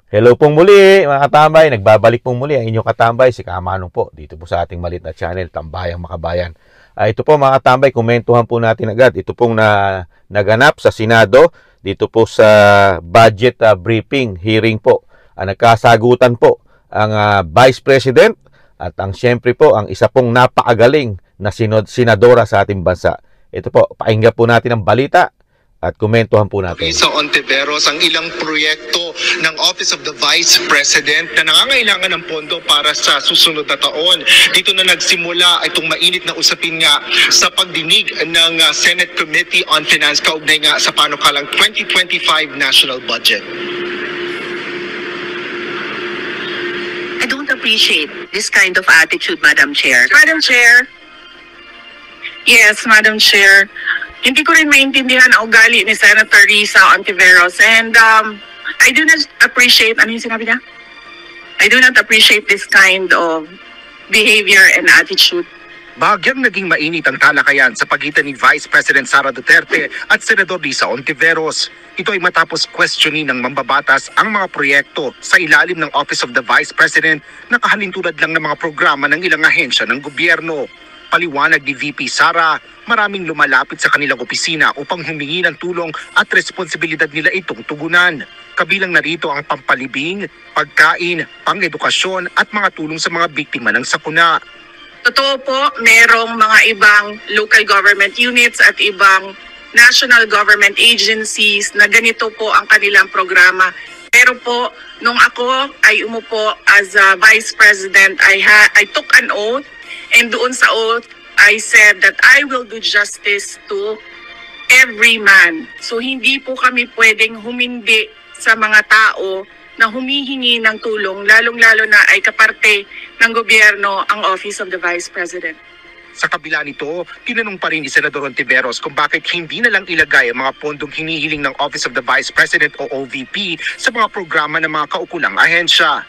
Hello pong muli mga katambay, nagbabalik pong muli ang inyong katambay, si Kamanong po, dito po sa ating maliit na channel, Tambayang Makabayan. Ito po mga katambay, komentuhan po natin agad, ito pong naganap sa Senado, dito po sa budget briefing, hearing po. Nagkasagutan po ang Vice President at siyempre po ang isa pong napakagaling na senadora sa ating bansa. Ito po, pakinggan po natin ang balita at komentuhan po natin. Risa Hontiveros, ang ilang proyekto ng Office of the Vice President na nangangailangan ng pondo para sa susunod na taon. Dito na nagsimula itong mainit na usapin nga sa pagdinig ng Senate Committee on Finance kaugnay nga sa panukalang 2025 National Budget. I don't appreciate this kind of attitude, Madam Chair. Madam Chair. Yes, Madam Chair. Hindi ko rin maintindihan ang ugali ni Senator Risa Hontiveros, and I do not appreciate, ano yung sinabi niya? I do not appreciate this kind of behavior and attitude. Bahagyang naging mainit ang talakayan sa pagitan ni Vice President Sara Duterte at Senador Risa Hontiveros. Ito ay matapos questionin ng mambabatas ang mga proyekto sa ilalim ng Office of the Vice President na kahalintulad lang ng mga programa ng ilang ahensya ng gobyerno. Paliwanag ni VP Sara, maraming lumalapit sa kanilang opisina upang humingi ng tulong at responsibilidad nila itong tugunan. Kabilang narito ang pampalibing, pagkain, pang-edukasyon at mga tulong sa mga biktima ng sakuna. Totoo po, merong mga ibang local government units at ibang national government agencies na ganito po ang kanilang programa. Pero po, nung ako ay umupo as a Vice President, I took an oath. And doon sa oath, I said that I will do justice to every man. So hindi po kami pwedeng humindi sa mga tao na humihingi ng tulong, lalong-lalo na ay kaparte ng gobyerno ang Office of the Vice President. Sa kabila nito, tinanong pa rin ni Senador Hontiveros kung bakit hindi na lang ilagay ang mga pondong hinihiling ng Office of the Vice President o OVP sa mga programa ng mga kaukulang ahensya.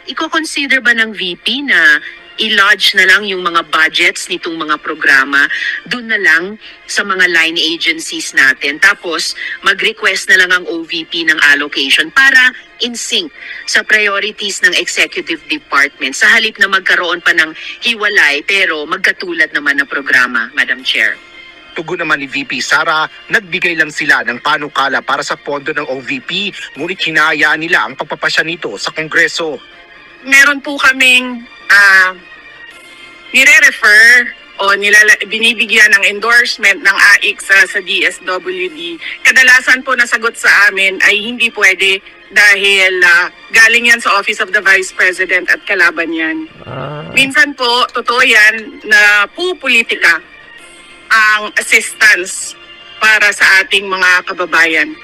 Iko-consider ba ng VP na i-lodge na lang yung mga budgets nitong mga programa doon na lang sa mga line agencies natin? Tapos, mag-request na lang ang OVP ng allocation para in sync sa priorities ng executive department sa halip na magkaroon pa ng hiwalay pero magkatulad naman na programa, Madam Chair. Tugon naman ni VP Sara, nagbigay lang sila ng panukala para sa pondo ng OVP, ngunit hinahayaan nila ang pagpapasya nito sa Kongreso. Meron po kaming nire-refer o binibigyan ng endorsement ng AIC sa DSWD. Kadalasan po nasagot sa amin ay hindi pwede dahil galing yan sa Office of the Vice President at kalaban yan. Minsan po, totoo yan na pupolitika ang assistance para sa ating mga kababayan.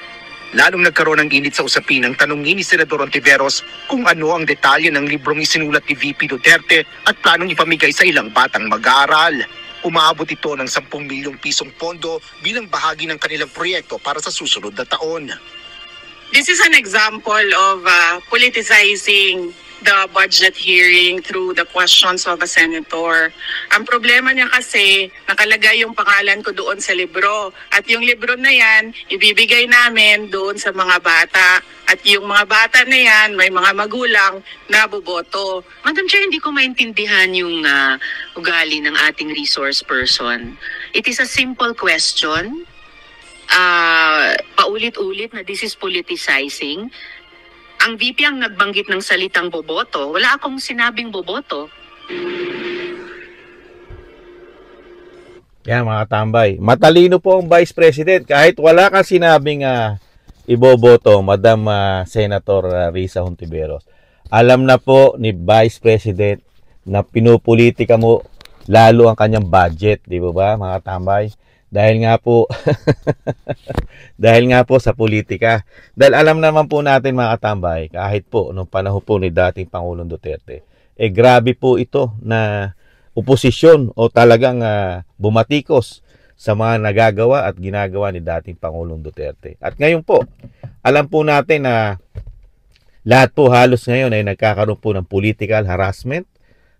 Lalong nagkaroon ng init sa usapin ang tanongin ni Senador Hontiveros kung ano ang detalye ng librong isinulat ni VP Duterte at planong ipamigay sa ilang batang mag-aaral. Umaabot ito ng 10 milyong pisong pondo bilang bahagi ng kanilang proyekto para sa susunod na taon. This is an example of politicizing the budget hearing through the questions of a senator. Ang problema niya kasi, nakalagay yung pangalan ko doon sa libro. At yung libro na yan, ibibigay namin doon sa mga bata. At yung mga bata na yan, may mga magulang na boboto. Madam Chair, hindi ko maintindihan yung ugali ng ating resource person. It is a simple question. Paulit-ulit na this is politicizing. Ang VP ang nagbanggit ng salitang boboto. Wala akong sinabing boboto. Yan mga tambay. Matalino po ang Vice President. Kahit wala ka sinabing iboboto, Madam Senator Risa Hontiveros. Alam na po ni Vice President na pinupolitika mo lalo ang kanyang budget. Di ba mga tambay? Dahil nga po sa politika. Dahil alam naman po natin mga katambay, kahit po nung panahon po ni dating Pangulong Duterte, grabe po ito na oposisyon o talagang bumatikos sa mga nagagawa at ginagawa ni dating Pangulong Duterte. At ngayon po, alam po natin na lahat po halos ngayon ay nagkakaroon po ng political harassment.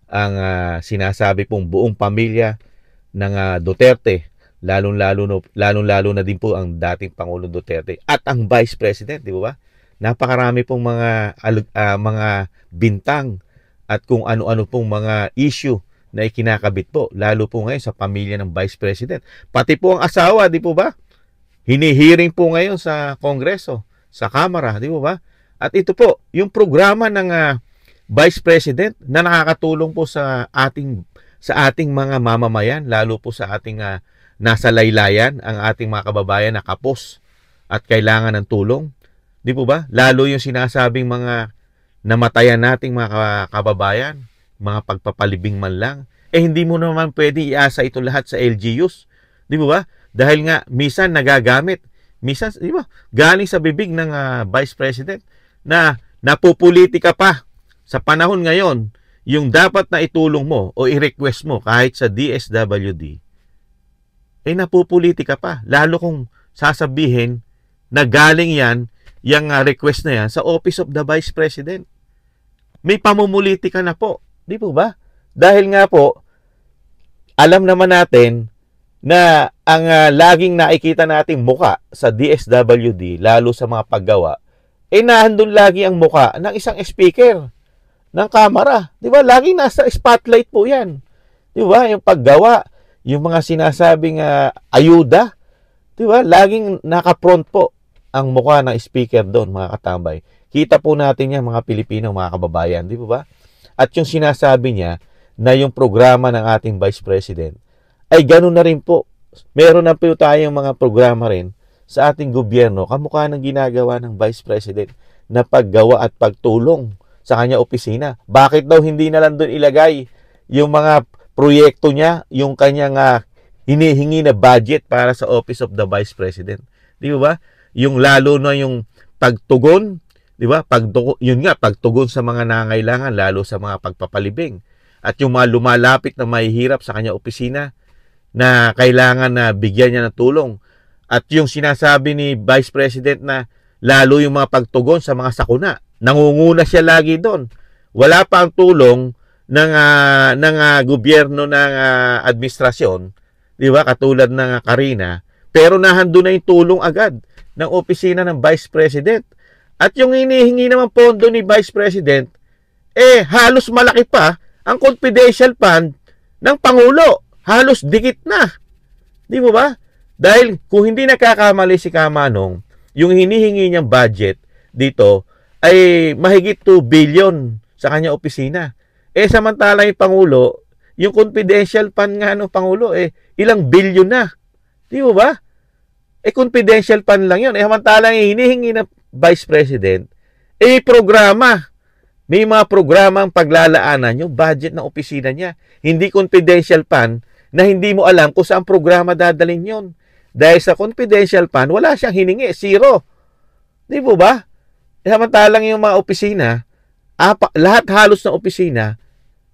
Ang sinasabi pong buong pamilya ng Duterte, lalong-lalo na din po ang dating Pangulong Duterte at ang Vice President, di ba? napakarami pong mga bintang at kung ano-ano pong mga issue na ikinakabit po, lalo po ngayon sa pamilya ng Vice President. Pati po ang asawa, di po ba? Hinihiring po ngayon sa Kongreso, sa Kamara, di po ba? At ito po, yung programa ng Vice President na nakakatulong po sa ating mga mamamayan, lalo po sa ating nasa laylayan, ang ating mga kababayan na kapos at kailangan ng tulong. Di po ba? Lalo yung sinasabing mga namatayan nating mga kababayan, mga pagpapalibing man lang. Hindi mo naman pwede iasa ito lahat sa LGUs. Di po ba? Dahil nga, minsan nagagamit. Minsan, di ba? Galing sa bibig ng Vice President na napupolitika pa. Sa panahon ngayon, yung dapat na itulong mo o i-request mo kahit sa DSWD, napupolitika pa. Lalo kung sasabihin na galing yan, yung request na yan sa Office of the Vice President. May pamumulitika na po. Di po ba? Dahil nga po, alam naman natin na ang laging nakikita nating muka sa DSWD, lalo sa mga paggawa, nahandun lagi ang muka ng isang speaker ng Kamara. Di ba? Laging nasa spotlight po yan. Di ba? Yung paggawa, yung mga sinasabing ayuda, di ba? Laging naka-front po ang mukha ng speaker doon, mga katambay. Kita po natin yan, mga Pilipino, mga kababayan. Di ba? At yung sinasabi niya na yung programa ng ating Vice President ay ganun na rin po. Meron na po tayong mga programa rin sa ating gobyerno kamukha ng ginagawa ng Vice President na paggawa at pagtulong sa kanya opisina. Bakit daw hindi na lang doon ilagay yung mga proyekto niya, yung kanyang hinihingi na budget para sa Office of the Vice President? Di ba? Yung lalo na yung pagtugon, di ba? Yun nga, pagtugon sa mga nangangailangan, lalo sa mga pagpapalibing. At yung mga lumalapit na mahihirap sa kanya opisina na kailangan na bigyan niya ng tulong. At yung sinasabi ni Vice President na lalo yung mga pagtugon sa mga sakuna. Nangunguna siya lagi doon. Wala pa ang tulong ng gobyerno ng administrasyon, di ba? Katulad ng Karina. Pero nahandun na yung tulong agad ng opisina ng Vice President. At yung hinihingi naman pondo ni Vice President, halos malaki pa ang confidential fund ng Pangulo. Halos dikit na. Di mo ba? Dahil kung hindi nakakamali si Kamanong, yung hinihingi niyang budget dito ay mahigit 2 billion sa kanya opisina. Samantala yung Pangulo, yung confidential fund nga ng Pangulo, ilang billion na. Di mo ba? Confidential fund lang yun. Samantala yung hinihingi ng Vice President, programa. May mga programang paglalaanan yung budget ng opisina niya. Hindi confidential fund na hindi mo alam kung saan programa dadalhin yun. Dahil sa confidential fund, wala siyang hiningi. Zero. Di po ba? Samantalang yung mga opisina, lahat halos ng opisina,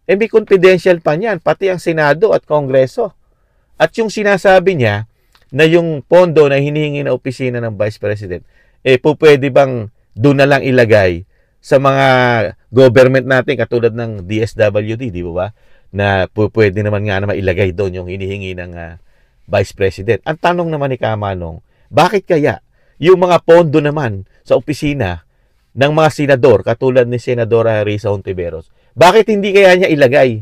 may confidential fund yan. Pati ang Senado at Kongreso. At yung sinasabi niya na yung pondo na hinihingi na opisina ng Vice President, pwede bang doon na lang ilagay sa mga government natin katulad ng DSWD, di ba? Na pwede naman nga na mailagay doon yung hinihingi ng Vice President. Ang tanong naman ni Kamanong, bakit kaya yung mga pondo naman sa opisina ng mga senador katulad ni Senadora Risa Hontiveros, bakit hindi kaya niya ilagay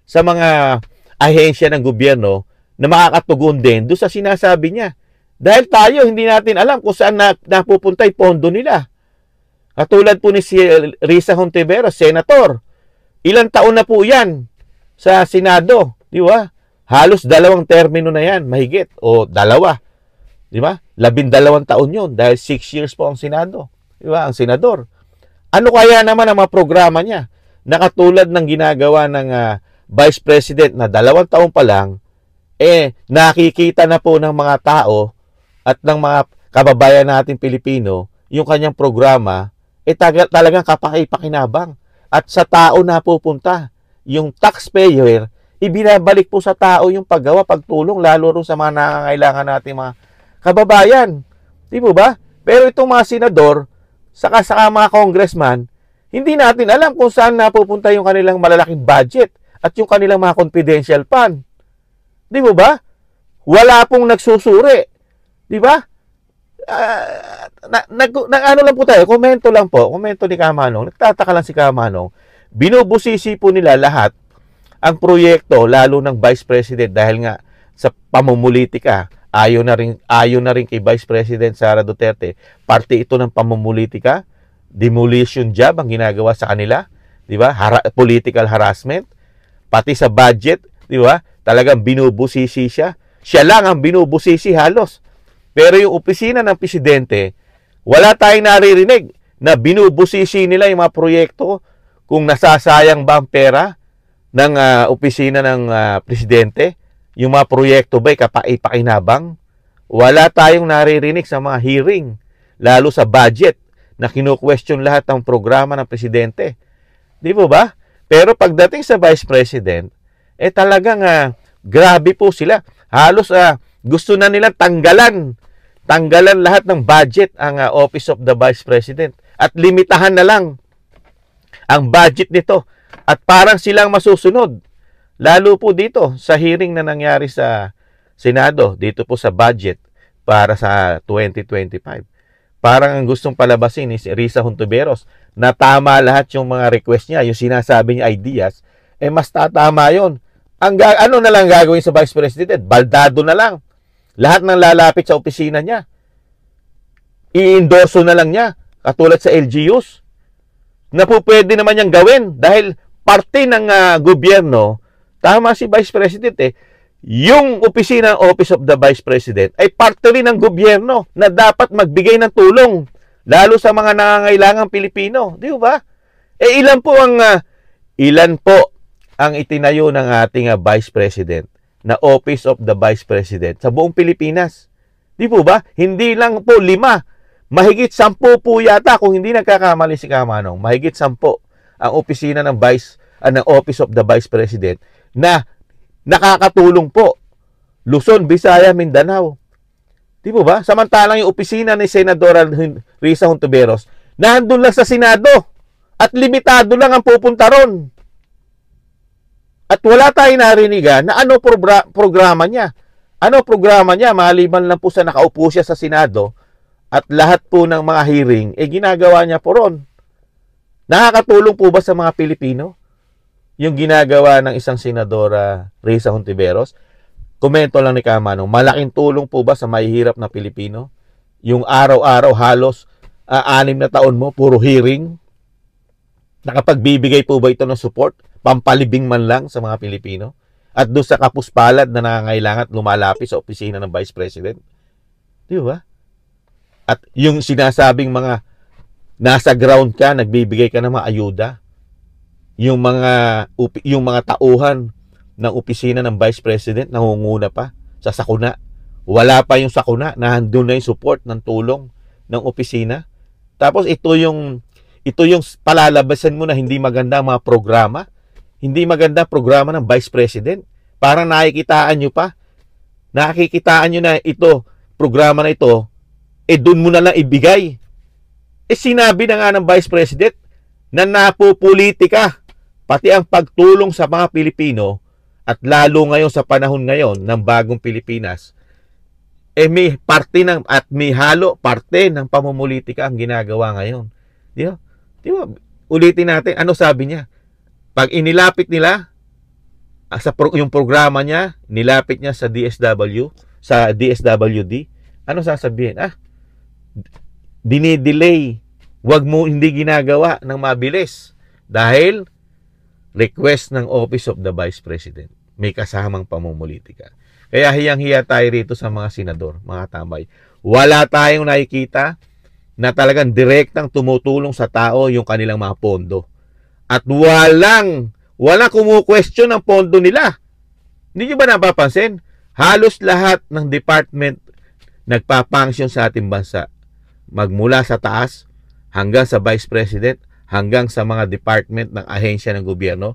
sa mga ahensya ng gobyerno na makakatugon din doon sa sinasabi niya? Dahil tayo, hindi natin alam kung saan napupunta yung pondo nila. Katulad po ni si Risa Hontiveros, senator. Ilang taon na po yan sa Senado, di ba? Halos 2 termino na yan, mahigit, o 2. Di ba? 12 taon yun, dahil 6 years po ang Senado. Di ba? Ang senador. Ano kaya naman ang mga programa niya? Na katulad ng ginagawa ng Vice President na 2 taon pa lang, nakikita na po ng mga tao at ng mga kababayan natin Pilipino yung kanyang programa, talagang kapakipakinabang. At sa tao na pupunta, yung taxpayer, ibinabalik po sa tao yung paggawa, pagtulong, lalo rin sa mga nangangailangan natin mga kababayan. Di po ba? Pero itong mga senador, saka mga congressman, hindi natin alam kung saan napupunta yung kanilang malalaking budget at yung kanilang mga confidential fund. Di po ba? Wala pong nagsusuri. Di ba? Ano lang po tayo, komento lang po, komento ni Kamanong. Nagtataka lang si Kamanong. Binubusisi po nila lahat ang proyekto, lalo ng Vice President, dahil nga sa pamumulitika. Ayon na rin kay Vice President Sara Duterte. Parte ito ng pamumulitika, demolition job ang ginagawa sa kanila, di ba? Political harassment, pati sa budget, di ba? Talagang binubusisi siya. Siya lang ang binubusisi halos. Pero yung opisina ng presidente, wala tayong naririnig na binubusisi nila yung mga proyekto kung nasasayang ba ang pera ng opisina ng presidente. Yung mga proyekto ba ipakinabang? Wala tayong naririnig sa mga hearing, lalo sa budget, na kinu-question lahat ng programa ng presidente. Di ba? Pero pagdating sa Vice President, talagang grabe po sila. Halos gusto na nila tanggalan lahat ng budget ang Office of the Vice President at limitahan na lang ang budget nito at parang silang masusunod. Lalo po dito sa hearing na nangyari sa Senado, dito po sa budget para sa 2025. Parang ang gustong palabasin ni Risa Hontiveros na tama lahat yung mga request niya, yung sinasabi niya ideas, mas tatama yon. Ano na lang gagawin sa Vice President? Baldado na lang. Lahat ng lalapit sa opisina niya, i-endorso na lang niya, katulad sa LGUs, na po pwede naman niyang gawin dahil parte ng gobyerno. Tama si Vice President yung opisina ng Office of the Vice President ay parte rin ng gobyerno na dapat magbigay ng tulong lalo sa mga nangangailangang Pilipino, di ba? Ilan po ang itinayo ng ating Vice President na Office of the Vice President sa buong Pilipinas? Di po ba? Hindi lang po 5, mahigit 10 po yata kung hindi nagkakamali si Kamanong. Mahigit 10 ang opisina ng Office of the Vice President na nakakatulong po. Luzon, Visayas, Mindanao. Di po ba? Samantalang yung opisina ni Senadora Risa Hontiveros nandun lang sa Senado at limitado lang ang pupunta ron. At wala tayong narinigan na ano programa niya. Ano programa niya? Maliban lang po sa nakaupo siya sa Senado at lahat po ng mga hearing, ginagawa niya po ron. Nakakatulong po ba sa mga Pilipino yung ginagawa ng isang Senadora Risa Hontiveros? Komento lang ni Kamanong, malaking tulong po ba sa mahihirap na Pilipino? Yung araw-araw halos 6 na taon mo, puro hearing? Nakapagbibigay po ba ito ng support? Pampalibing man lang sa mga Pilipino? At doon sa kapuspalad na nangangailangan at lumalapit sa opisina ng Vice President? Di ba? At yung sinasabing mga nasa ground ka, nagbibigay ka ng mga ayuda, yung mga tauhan ng opisina ng Vice President nangunguna pa sa sakuna. Wala pa yung sakuna, nandun na yung support ng tulong ng opisina. Tapos ito yung palalabasan mo na hindi maganda mga programa. Hindi maganda programa ng Vice President. Parang nakikitaan nyo na ito, programa na ito, dun mo na lang ibigay. Sinabi na nga ng Vice President na napopolitika pati ang pagtulong sa mga Pilipino at lalo ngayon sa panahon ngayon ng bagong Pilipinas, may parte may halo parte ng pamumulitika ang ginagawa ngayon. Di ba? Ulitin natin, ano sabi niya? Pag inilapit nila, yung programa niya, nilapit niya sa DSWD, ano sasabihin? Dinidelay. Hindi ginagawa ng mabilis. Dahil request ng Office of the Vice President. May kasamang pamumulitika. Kaya hiyang-hiya tayo rito sa mga senador, mga tambay. Wala tayong nakikita na talagang direktang tumutulong sa tao yung kanilang mga pondo. At wala kumu-question ang pondo nila. Hindi nyo ba napapansin? Halos lahat ng department nagpapangsyon sa ating bansa. Magmula sa taas hanggang sa Vice President, hanggang sa mga department ng ahensya ng gobyerno.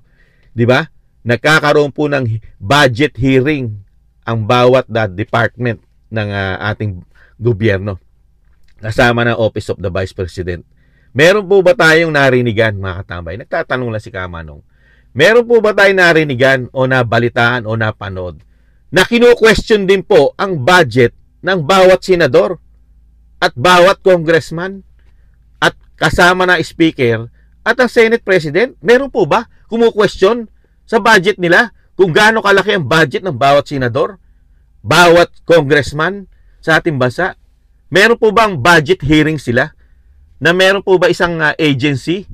Di ba? Nagkakaroon po ng budget hearing ang bawat department ng ating gobyerno. Kasama ng Office of the Vice President. Meron po ba tayong narinigan, mga katambay? Nagtatanong lang si Kamanong. Meron po ba tayong narinigan o nabalitaan o napanood na kinu-question din po ang budget ng bawat senador? at bawat congressman at kasama na speaker at ang Senate President, meron po ba kumu-question sa budget nila kung gaano kalaki ang budget ng bawat senador, bawat congressman sa ating bansa? Meron po bang budget hearing sila? Na meron po ba isang agency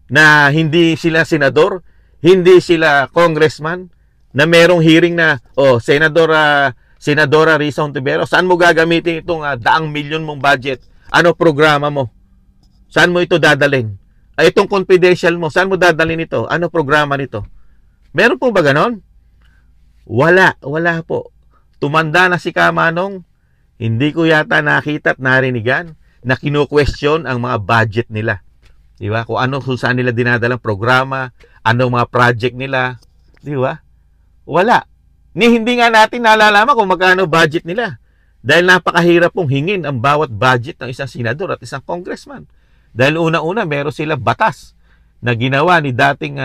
na hindi sila senador, hindi sila congressman, na merong hearing na, Senadora Risa Hontiveros, saan mo gagamitin itong daang milyon mong budget? Ano programa mo? Saan mo ito dadalhin? Itong confidential mo, saan mo dadalhin ito? Ano programa nito? Meron po ba ganon? Wala po. Tumanda na si Kamanong, hindi ko yata nakita at narinigan na kinu-question ang mga budget nila. Di ba? Kung saan nila dinadalang programa, ano mga project nila. Di ba? Wala. Hindi nga natin nalalaman kung magkano budget nila. Dahil napakahirap pong hingin ang bawat budget ng isang senador at isang congressman. Dahil una-una, meron sila batas na ginawa ni dating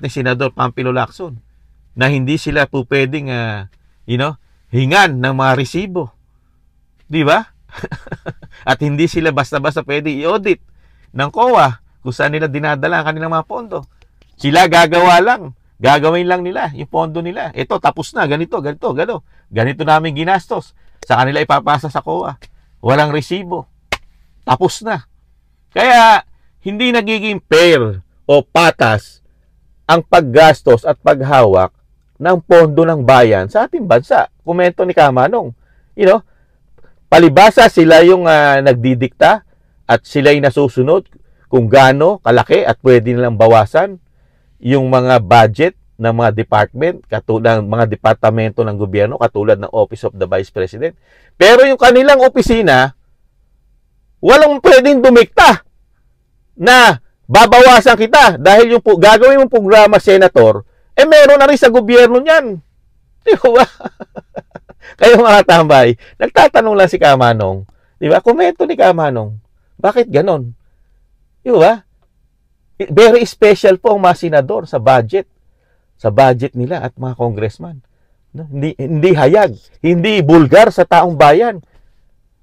senador Pampilo Lacson na hindi sila po pwedeng hingan ng mga resibo. Di ba? At hindi sila basta-basta pwede i-audit ng COA kung saan nila dinadala ang kanilang mga pondo. Sila gagawin lang nila yung pondo nila. Ito, tapos na, ganito. Ganito namin ginastos. Sa kanila ipapasa sa COA. Walang resibo. Tapos na. Kaya, hindi nagiging fair o patas ang paggastos at paghawak ng pondo ng bayan sa ating bansa. Komento ni Kamanong. Palibasa sila yung nagdidikta at sila yung nasusunod kung gaano kalaki at pwede nilang bawasan yung mga budget ng mga department, katulad ng mga departamento ng gobyerno, katulad ng Office of the Vice President. Pero yung kanilang opisina, walang pwedeng dumikta na babawasan kita dahil yung gagawin mong programa, Senator, meron na rin sa gobyerno niyan. Di ba? Kayo mga tambay, nagtatanong lang si Kamanong. Di ba? Komento ni Kamanong. Bakit ganon? Di ba? Very special po ang mga senador sa budget. Sa budget nila at mga congressman. Hindi hayag. Hindi bulgar sa taong bayan.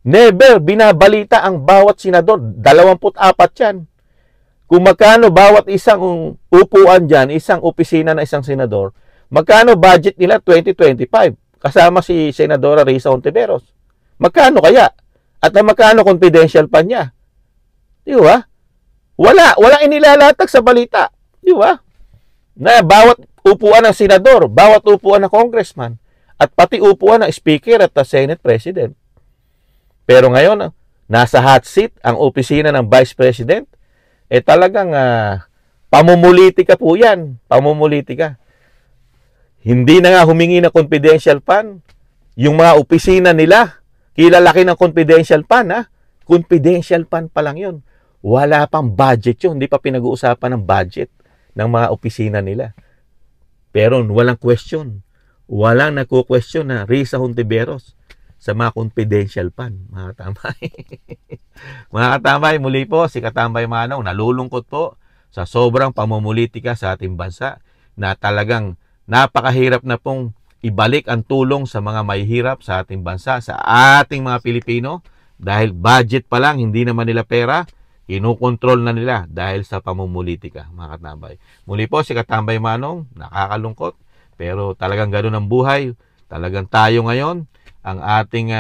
Never binabalita ang bawat senador. 24 yan. Kung magkano bawat isang upuan dyan, isang opisina na isang senador, magkano budget nila 2025? Kasama si Senadora Risa Hontiveros. Magkano kaya? At magkano confidential pa niya? Di ba? Wala inilalatag sa balita. Di ba? Na bawat upuan ng senador, bawat upuan ng congressman, at pati upuan ng speaker at Senate President. Pero ngayon, nasa hot seat ang opisina ng Vice President, talagang pamumulitika po yan. Pamumulitika. Hindi na nga humingi ng confidential fund. Yung mga opisina nila, kilalaki ng confidential fund, confidential fund pa lang yun. Wala pang budget yun. Hindi pa pinag-uusapan ng budget ng mga opisina nila. Pero walang question. Walang nagko-question na Risa Hontiveros sa mga confidential fund, mga katambay. Mga katambay, muli po, si Katambay Manong nalulungkot po sa sobrang pamumulitika sa ating bansa na talagang napakahirap na pong ibalik ang tulong sa mga mahihirap sa ating bansa, sa ating mga Pilipino, dahil budget pa lang, hindi naman nila pera, kinukontrol na nila dahil sa pamumulitika, mga katambay. Muli po, si Katambay Manong, nakakalungkot, pero talagang ganoon ang buhay. Talagang tayo ngayon, ang ating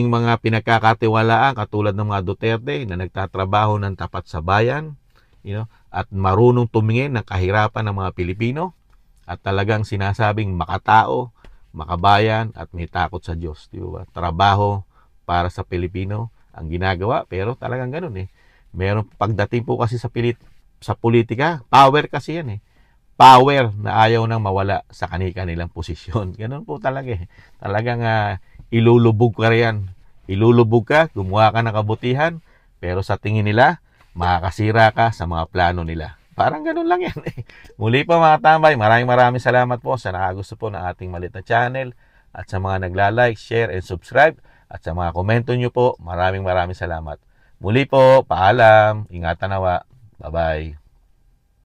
mga pinagkakatiwalaan, katulad ng mga Duterte na nagtatrabaho ng tapat sa bayan, at marunong tumingin ng kahirapan ng mga Pilipino, at talagang sinasabing makatao, makabayan, at may takot sa Diyos. Diba? Trabaho para sa Pilipino ang ginagawa, pero talagang ganun Meron pagdating po kasi sa politika, power kasi yan Power na ayaw nang mawala sa kanilang posisyon. Ganun po talaga Talagang ilulubog ka riyan. Ilulubog ka, gumawa ka ng kabutihan, pero sa tingin nila, makakasira ka sa mga plano nila. Parang ganun lang yan Muli po mga tambay, maraming salamat po sa nakagusto po ng ating maliit na channel, at sa mga nagla-like, share, and subscribe, at sa mga komento nyo po, maraming salamat. Muli po, paalam, ingatan nawa, bye-bye.